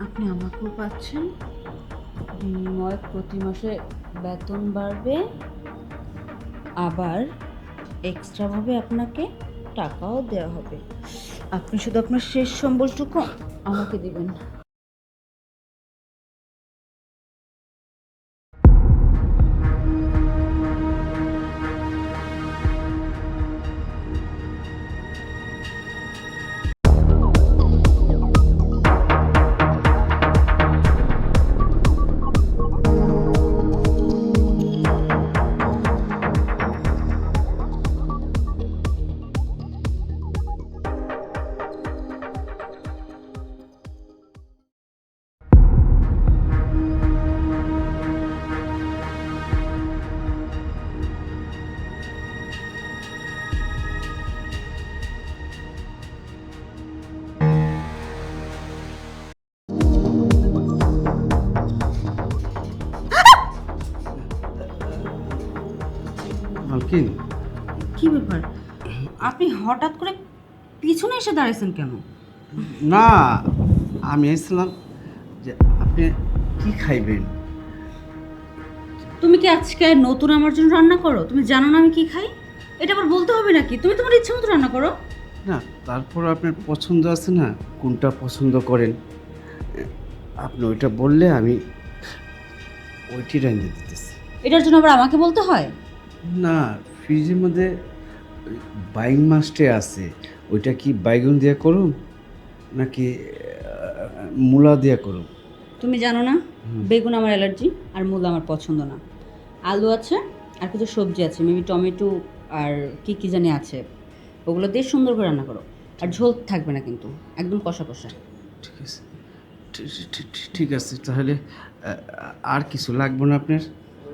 আপনি আমাকেও পাচ্ছেন, বিনিময়ে প্রতি মাসে বেতন বাড়বে, আবার এক্সট্রাভাবে আপনাকে টাকাও দেওয়া হবে। আপনি শুধু আপনার শেষ সম্বলটুকু আমাকে দিবেন। মালকিন, কি ব্যাপার, আপনি হঠাৎ করে পিছনে এসে দাঁড়াইছেন কেন? না, আমি এসেছিলাম যে আপনি কি খাইবেন। তুমি কি আজকে নতুন আমার জন্য রান্না করো? তুমি জানো না আমি কি খাই? এটা আবার বলতে হবে নাকি? তুমি তোমার ইচ্ছা মতো রান্না করো। না, তারপর আপনার পছন্দ আছে না, কোনটা পছন্দ করেন আপনি ওইটা বললে আমি ওইটি রান্না দিতেছি। এটার জন্য আবার আমাকে বলতে হয়? না, ফ্রিজের মধ্যে বাইং মাছটে আছে, ওইটা কি বাইগুন দিয়ে করুন নাকি মূলা দিয়ে করুন? তুমি জানো না বেগুন আমার অ্যালার্জি, আর মূলা আমার পছন্দ না। আলু আছে, আর কিছু সবজি আছে, মেবি টমেটো, আর কি কি জানি আছে। ওগুলো দিয়ে সুন্দর করে রান্না করো। আর ঝোল থাকবে না কিন্তু, একদম কষা কষা। ঠিক আছে, ঠিক আছে, তাহলে আর কিছু লাগবে না আপনার?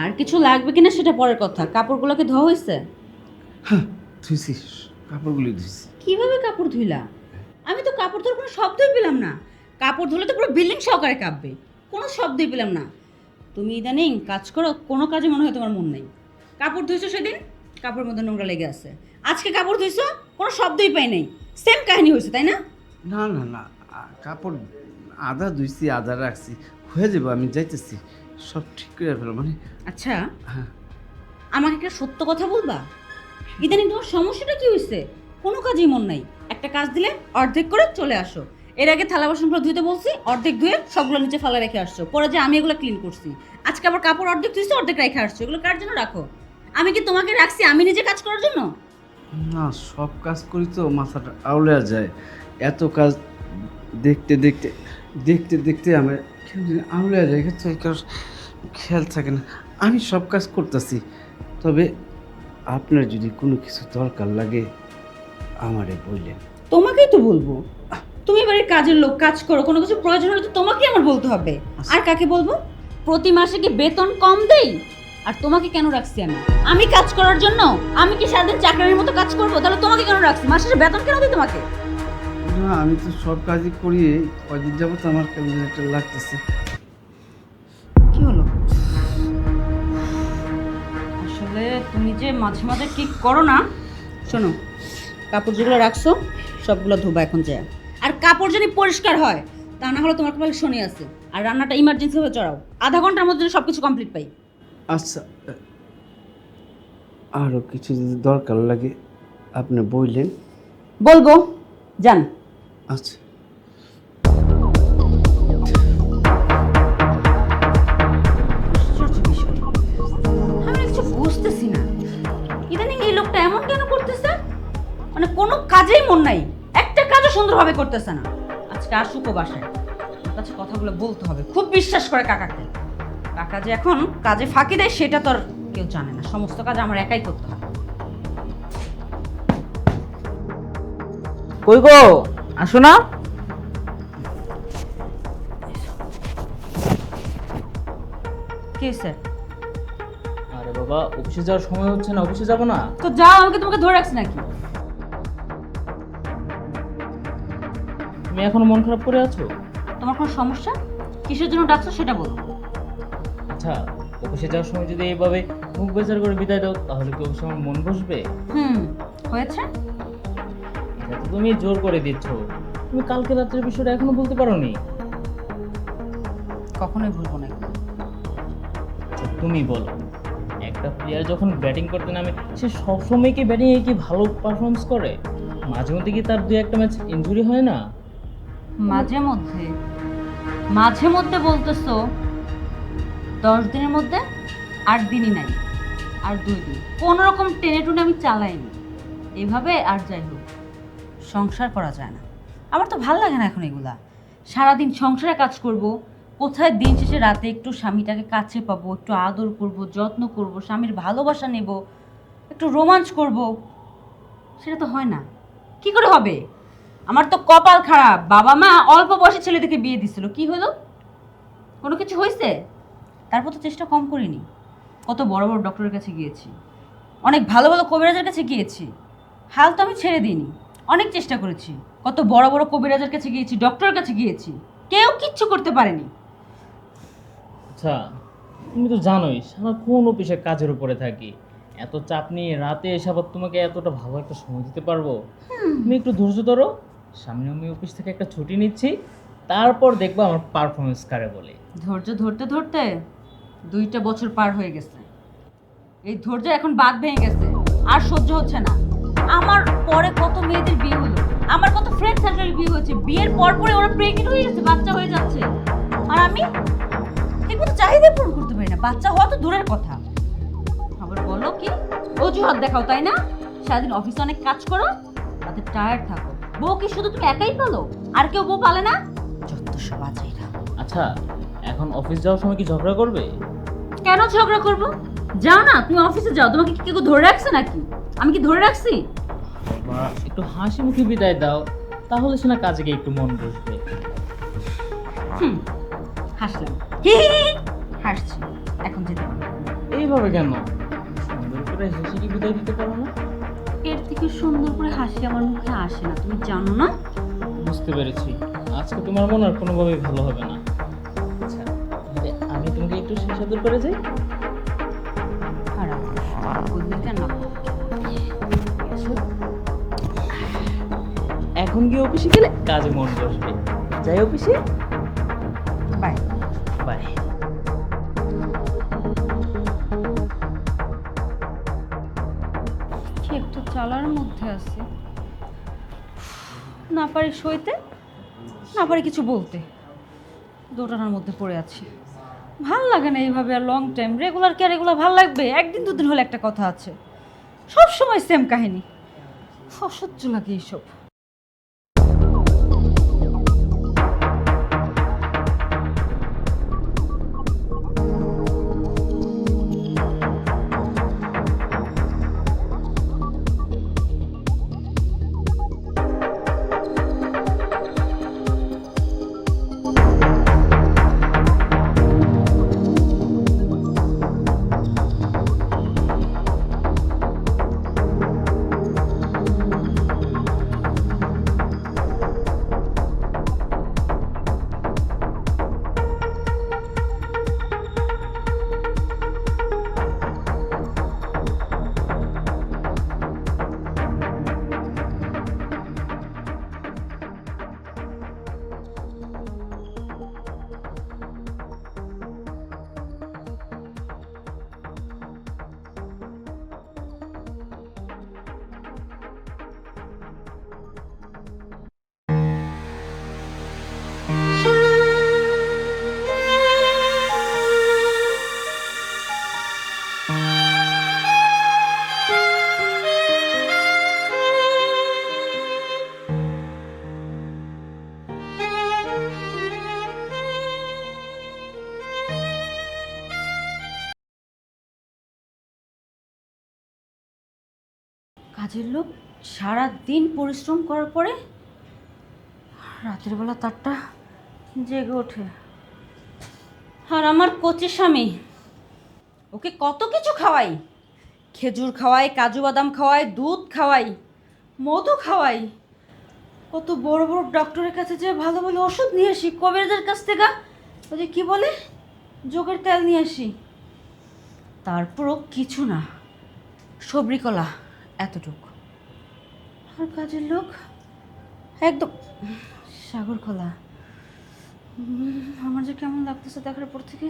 আর কিছু লাগবে কিনা সেটা পরের কথা। কাপড়গুলোকে ধোয়া হয়েছে? হ্যাঁ, ধুইছি, কাপড়গুলি ধুইছি। কিভাবে কাপড় ধুইলা? আমি তো কাপড় ধোয়ার কোনো শব্দই পেলাম না। কাপড় ধুলে তো পুরো বিল্ডিং সহকারে কাঁপবে। কোনো শব্দই পেলাম না। তুমি ইদানিং কাজ করো, কোনো কাজে মনে হয় তোমার মন নেই। কাপড় ধুইছো সেদিন, কাপড়ের মধ্যে নোংরা লেগে আছে। আজকে কাপড় ধুইছো, কোনো শব্দই পাই নাই। সেম কাহিনী হয়েছে, তাই না? না না না, কাপড় আধা ধুইছি আধা রাখছি, হয়ে যাবো, আমি যাইতেছি, সব ঠিক করে ফেলো মানে। আচ্ছা, হ্যাঁ, আমাকে একটা সত্য কথা বলবা? ইদানিং তোমার সমস্যাটা কি হয়েছে? কোনো কাজেই মন নাই। একটা কাজ দিলে অর্ধেক করে চলে আসো। এর আগে থালা বাসনগুলো ধুইতে বলছি, অর্ধেক ধুয়ে সবগুলো নিচে ফেলা রেখে আসছো, পরে যে আমি এগুলো ক্লিন করছি। আজকে আবার কাপড় অর্ধেক ধুইছো, অর্ধেক রেখে আসছো। এগুলো কার জন্য রাখো? আমি কি তোমাকে রাখছি আমি নিজে কাজ করার জন্য? না, সব কাজ করি তো মাথাটা আউলে যায়, এত কাজ দেখতে দেখতে দেখতে দেখতে আমার কেমন জানি আউলে যায়, তো এই কাজ খেয়াল থাকে না। আমি সব কাজ করতেছি, তবে আপনার যদি কোনো কিছু দরকার লাগে আমারে বললেন। তোমাকেই তো বলবো। তুমি এবারে কাজের লোক, কাজ করো, কোনো কিছু প্রয়োজন হলে তো তোমাকেই আমার বলতে হবে। আর কাকে বলবো? প্রতি মাসে কি বেতন কম দেই? আর তোমাকে কেন রাখছি আমি? আমি কাজ করার জন্য? আমি কি সারাদিন চাকরানির মতো কাজ করবো? তাহলে তোমাকে কেন রাখছি? মাসের বেতন কেন দিই তোমাকে? না, আমি তো সব কাজই করি, এই কয়দিন যাবত আমার কেমন যেন একটা লাগতেছে। কি হলো? আসলে তুমি যে মাঝে মাঝে কি করো না। শোনো, কাপড় যেগুলো রাখছো সবগুলো ধোবা এখন যায়। আর কাপড় যদি পরিষ্কার হয়, তা না হলে তোমার কপালে শনি আছে। আর রান্নাটা ইমার্জেন্সি ভাবে চড়াও, আধা ঘন্টার মধ্যে যেন সবকিছু কমপ্লিট পাই। আচ্ছা, আরও কিছু যদি দরকার লাগে আপনি বললেন। বলবো, যান। আচ্ছা। আশ্চর্য বিষয়, আমি কিছু বুঝতেছি না। ইদানিং এই লোকটা এমন কেন করতেছে? মানে কোনো কাজেই মন নাই, একটা কাজও সুন্দরভাবে করতেছে না। আজকে আসুকো বাসায়, ওর কাছে কথাগুলো বলতে হবে। খুব বিশ্বাস করে কাকাকে। কাকা যে এখন কাজে ফাঁকি দেয় সেটা তো আর কেউ জানে না। সমস্ত কাজ আমার একাই করতে হয়। কই গো, আসো না। কি হয়েছে? আরে বাবা, অফিসে যাওয়ার সময় হচ্ছে না, অফিসে যাব না। তো যাও, আমাকে তোমাকে ধরে রাখছি নাকি? তুমি এখনো মন খারাপ করে আছো? তোমার কোনো সমস্যা? কিসের জন্য ডাকছো সেটা বলো। আচ্ছা, অফিসে যাওয়ার সময় যদি এইভাবে মুখ বেজার করে বিদায় দাও, তাহলে কি অফিসে আমার মন বসবে? হুম, হয়েছে। এটা তো তুমি জোর করে দিচ্ছ। তুমি কালকে রাত্রের বিষয়টা এখনো বলতে পারোনি। কখনোই ভুলবো না এগুলো। আচ্ছা, তুমি বলো, একটা প্লেয়ার যখন ব্যাটিং করতে নামে সে সবসময় কি ব্যাটিংয়ে কি ভালো পারফরমেন্স করে? মাঝে মধ্যে কি তার 2-1টা ম্যাচ ইনজুরি হয় না? মাঝে মধ্যে, মাঝে মধ্যে বলতেছো? 10 দিনের মধ্যে 8 দিনই নাই, আর 2 দিন কোনো রকম টেনে টুনে আমি চালাইনি এভাবে। আর যাই হোক, সংসার করা যায় না, আমার তো ভাল লাগে না এখন এগুলা। সারাদিন সংসারে কাজ করব, কোথায় দিন শেষে রাতে একটু স্বামীটাকে কাছে পাবো, একটু আদর করব, যত্ন করব, স্বামীর ভালোবাসা নেব, একটু রোমাঞ্চ করব, সেটা তো হয় না। কি করে হবে? আমার তো কপাল খারাপ, বাবা মা অল্প বয়সে ছেলে থেকে বিয়ে দিছিল, কি হলো? কোনো কিছু হয়েছে? তারপর তো চেষ্টা কম করিনি। কত বড় বড় ডক্টরের কাছে গিয়েছি, অনেক ভালো ভালো কবিরাজের কাছে গিয়েছি, হাল তো আমি ছেড়ে দিইনি। অনেক চেষ্টা করেছি, কত বড় বড় কবিরাজের কাছে গিয়েছি, ডক্টরের কাছে গিয়েছি, কেউ কিচ্ছু করতে পারেনি। আচ্ছা, তুমি তো জানোই সারাক্ষণ অফিসে কাজের উপরে থাকি, এত চাপ নিয়ে রাতে এসে আবার তোমাকে এতটা ভালো একটা সময় দিতে পারবো? তুমি একটু ধৈর্য ধরো, সামনে আমি অফিস থেকে একটা ছুটি নিচ্ছি, তারপর দেখবো আমার পারফরমেন্স কারে বলে। ধৈর্য ধরতে ধরতে 2টা বছর পার হয়ে গেছে, এই ধৈর্য এখন বাদ ভেঙে গেছে, আর সহ্য হচ্ছে না। আমার পরে কত মেয়েদের বিয়ে হলো, আমার কত ফ্রেন্ড সার্কেলের বিয়ে হয়েছে, বিয়ের পর পরে ওরা প্রেগনেন্ট হয়ে যাচ্ছে, বাচ্চা হয়ে যাচ্ছে, আর আমি ঠিকমতো চাহিদা পূরণ করতে পারি না। বাচ্চা হওয়া তো দূরের কথা, আবার বলো কি অজুহাত দেখাও, তাই না? সারাদিন অফিসে অনেক কাজ করো, তাতে টায়ার্ড থাকো। বউ কি শুধু তুমি একাই পালো? আর কেউ বউ পালে না? যত সব আছেইরা। আচ্ছা, এখন অফিস যাওয়ার সময় কি ঝগড়া করবে? কেন ঝগড়া করব? যাও না, তুমি অফিসে যাও, তোমাকে কি কেউ ধরে রাখছে নাকি? আমি কি ধরে রাখছি? বা একটু হাসি মুখে বিদায় দাও, তাহলে সে না কাজে গিয়ে একটু মন বসবে। হুম, হাসলাম, হি হি হি, হাসছি, এখন যেতে হবে। এইভাবে কেন? সুন্দর করে হেসে কি বিদায় দিতে পারো না? এর থেকে সুন্দর করে হাসি আমার মুখে আসে না, তুমি জানো না? বুঝতে পেরেছি, আজকে তোমার মন আর কোনোভাবেই ভালো হবে না। আচ্ছা, তাহলে আমি তোমাকে একটু শেষ আদর করে যাই। খারাপ বুঝলি কেন? এখন গিয়ে অফিসে গেলে কাজে মন বসবে। যাই অফিসে। বাই। বাই। ঠিক তো চালার মধ্যে আছে, না পারি সইতে, না পারি কিছু বলতে, দোটানার মধ্যে পড়ে আছি। ভাল লাগে না এইভাবে আর লং টাইম। রেগুলার কি আর রেগুলার ভাল লাগবে? একদিন দুদিন হলে একটা কথা আছে, সব সময় সেম কাহিনী, অসহ্য লাগে এইসব। কাজের লোক সারা দিন পরিশ্রম করার পরে রাতের বেলা তারটা জেগে ওঠে, আর আমার কচি স্বামী ওকে কত কিছু খাওয়াই, খেজুর খাওয়াই, কাজু বাদাম খাওয়াই, দুধ খাওয়াই, মধু খাওয়াই, কত বড় বড় ডক্টরের কাছে যে ভালো ভালো ওষুধ নিয়ে আসি, কবিরাজের কাছ থেকে ওই যে কী বলে যোগের তেল নিয়ে আসি, তারপরও কিছু না, সবরি কলা এতটুকু। আর কাজের লোক একদম সাগর কলা, আমার যে কেমন লাগতেছে দেখার পর থেকে,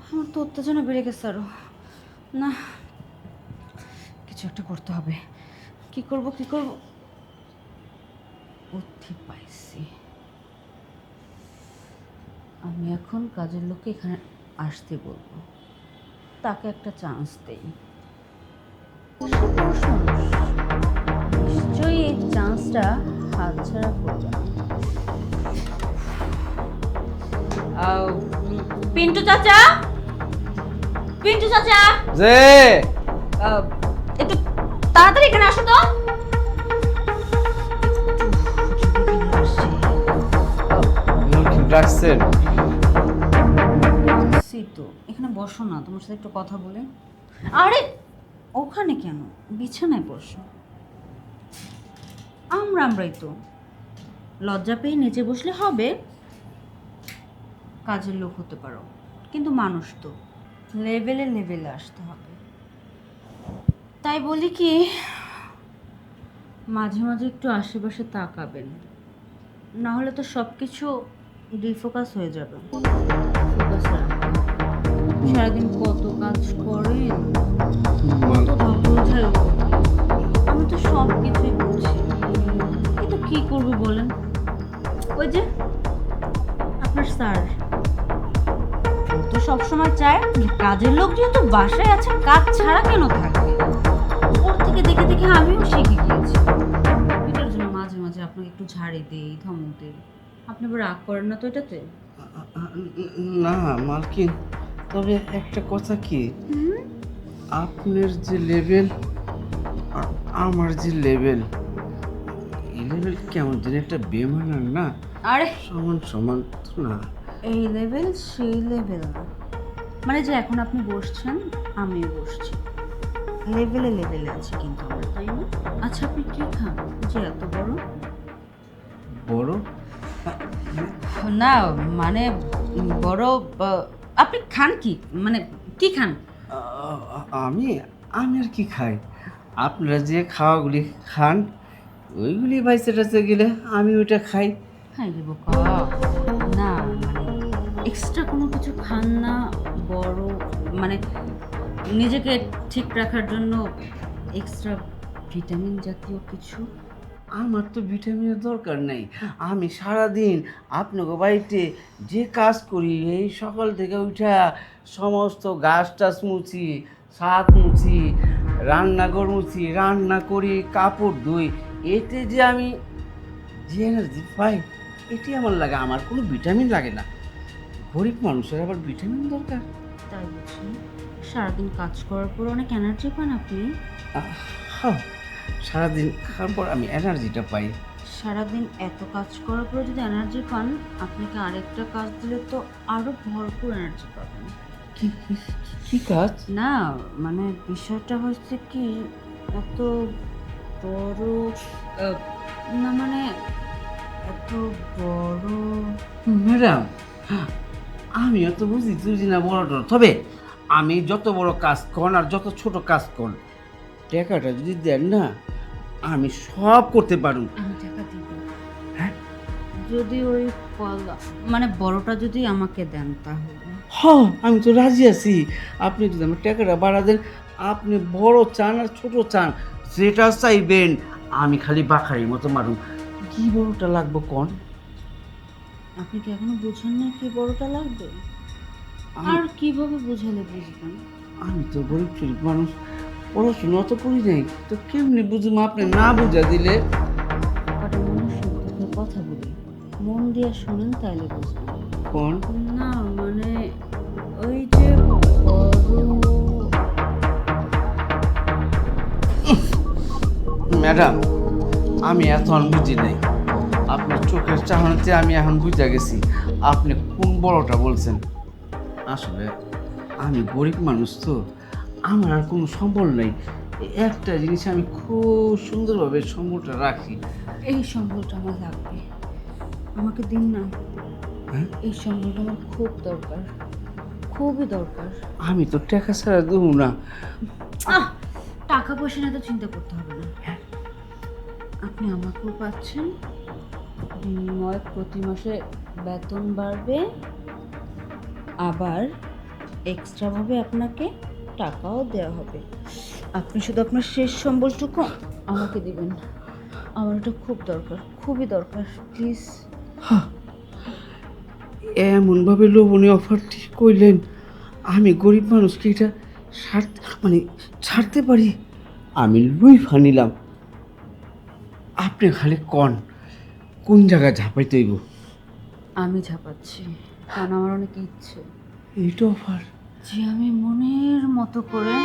আমার তো উত্তেজনা বেড়ে গেছে আরো। না, কিছু একটা করতে হবে। কি করব কি করব? বুদ্ধি পাইছি। আমি এখন কাজের লোককে এখানে আসতে বলবো, তাকে একটা চান্স দেই। সে পুরুষ মানুষ, নিশ্চয়ই এই চান্সটা হাতছাড়া করবে না। পিন্টু চাচা, পিন্টু চাচা, যে একটু তাড়াতাড়ি এখানে আসো তো। রাখছেন? আসছি তো, এখানে বসো না, তোমার সাথে একটু কথা বলে। আরে ওখানে কেন, বিছানায় বসো। আমরাই তো, লজ্জা পেয়ে নিচে বসলে হবে? কাজের লোক হতে পারো, কিন্তু মানুষ তো, লেভেলে লেভেলে আসতে হবে। তাই বলি কি, মাঝে মাঝে একটু আশেপাশে তাকাবেন, না হলে তো সব কিছু ডিফোকাস হয়ে যাবে। ফোকাস রাখবেন। সারাদিন কত কাজ করেন, কত ধকল আমি তো সব কিছুই বুঝি, কিন্তু কি করবো বলেন? ওই যে আপনার স্যার তো সবসময় চায় যে কাজের লোক যেহেতু বাসায় আছে, কাজ ছাড়া কেন থাকবে। ওর থেকে দেখে দেখে আমিও শিখে গিয়েছি। এটার জন্য মাঝে মাঝে আপনাকে একটু ঝাড়ি দিই, ধমক দিই। আপনি আবার রাগ করেন না তো এটাতে? না মালকিন, তবে একটা কথা কি, আপনার যে লেভেল আমার যে লেভেল, এই লেভেল কেমন যেন একটা বেমানান না, আরে সমান সমান তো না। এই লেভেল সেই লেভেল না, মানে যে এখন আপনি বসছেন আমিও বসছি, লেভেলে লেভেলে আছে কিন্তু আমরা, তাই না? আচ্ছা আপনি কি খান যে এত বড়? বড় না মানে বড়, আপনি খান কি, মানে কি খান? আমি আমি আর কি খাই, আপনারা যে খাওয়াগুলি খান ওইগুলি বাইসে টাইসে গেলে আমি ওইটা খাই। হ্যাঁ রে বোকা, না মানে এক্সট্রা কোনো কিছু খান না? বড় মানে নিজেকে ঠিক রাখার জন্য এক্সট্রা ভিটামিন জাতীয় কিছু? আমার তো ভিটামিনের দরকার নেই, আমি সারাদিন আপনাকে বাড়িতে যে কাজ করি, এই সকাল থেকে উঠা সমস্ত গাছ টাছ মুছি, ছাদ মুছি, রান্নাঘর মুছি, রান্না করি, কাপড় ধুই, এতে যে আমি যে এনার্জি পাই এটি আমার লাগে, আমার কোনো ভিটামিন লাগে না। গরিব মানুষের আবার ভিটামিন দরকার? তাই বুঝি, সারাদিন কাজ করার পর অনেক এনার্জি পান আপনি? হ্যাঁ, সারাদিন খাওয়ার পর আমি এনার্জিটা পাই। সারাদিন এত কাজ করার পরে যদি এনার্জি পান, আপনাকে আরেকটা কাজ দিলে তো আরো ভরপুর এনার্জি পাবেন। কি কি কাজ? না মানে বিষয়টা হচ্ছে কি, এত বড় না মানে এত বড়। ম্যাডাম, আমিও তো বুঝি না বড় টড়, তবে আমি যত বড় কাজ কর আর যত ছোট কাজ কর, টাকাটা যদি দেন না আমি সব করতে পারুম। আমি টাকা দিব, হ্যাঁ যদি ওই মানে বড়টা যদি আমাকে দেন তাহলে। হ্যাঁ, আমি তো রাজি আছি। আপনি যদি আমার টাকাটা বাড়া দেন, আপনি বড় চান আর ছোট চান যেটা চাইবেন, আমি খালি বাখারির মতো মারুম। কি বড়টা লাগবে কোন? আপনি কি এখনো বুঝেন না কি বড়টা লাগবে? আর কিভাবে বুঝালে বুঝবেন? আমি তো গরিব শরীফ মানুষ, পড়াশোনা তো করি নাই, তো কেমনি বুঝুম আপনি না বুঝা দিলে? কটা মানুষ শুনতে কথা বলি, মন দিয়ে শোনেন তাইলে বুঝবেন। কোন? না মানে ওই যে বড়। ম্যাডাম, আমি এখন বুঝি নাই, আপনার চোখের চাহনিতে আমি এখন বুঝা গেছি আপনি কোন বড়টা বলছেন। আসলে আমি গরিব মানুষ তো, আমার আর কোনো সম্বল নেই। একটা জিনিস আমি খুব সুন্দরভাবে সম্বলটা রাখি। এই সম্বলটা আমার লাগবে, আমাকে দিন না। হ্যাঁ? এই সম্বলটা আমার খুব দরকার, খুবই দরকার। আমি তো টাকা ছাড়া দেবো না। টাকা পয়সা নিয়ে তো চিন্তা করতে হবে না, আপনি আমাকেও পাচ্ছেন, বিনিময়ে প্রতি মাসে বেতন বাড়বে, আবার এক্সট্রাভাবে আপনাকে টাকাও দেওয়া হবে। আপনি শুধু আপনার শেষ সম্বলটুকু আমাকে দিবেন। আমার এটা খুব দরকার, খুবই দরকার, প্লিজ। এমনভাবে লোভনীয় অফারটি কইলেন, আমি গরিব মানুষকে এটা ছাড়তে পারি? আমি লুইফা নিলাম। আপনি খালি কোন জায়গায় ঝাঁপাইতে হইব? আমি ঝাঁপাচ্ছি, কারণ আমার অনেক ইচ্ছে এইটা অফার। যে আমি মনের মতো করে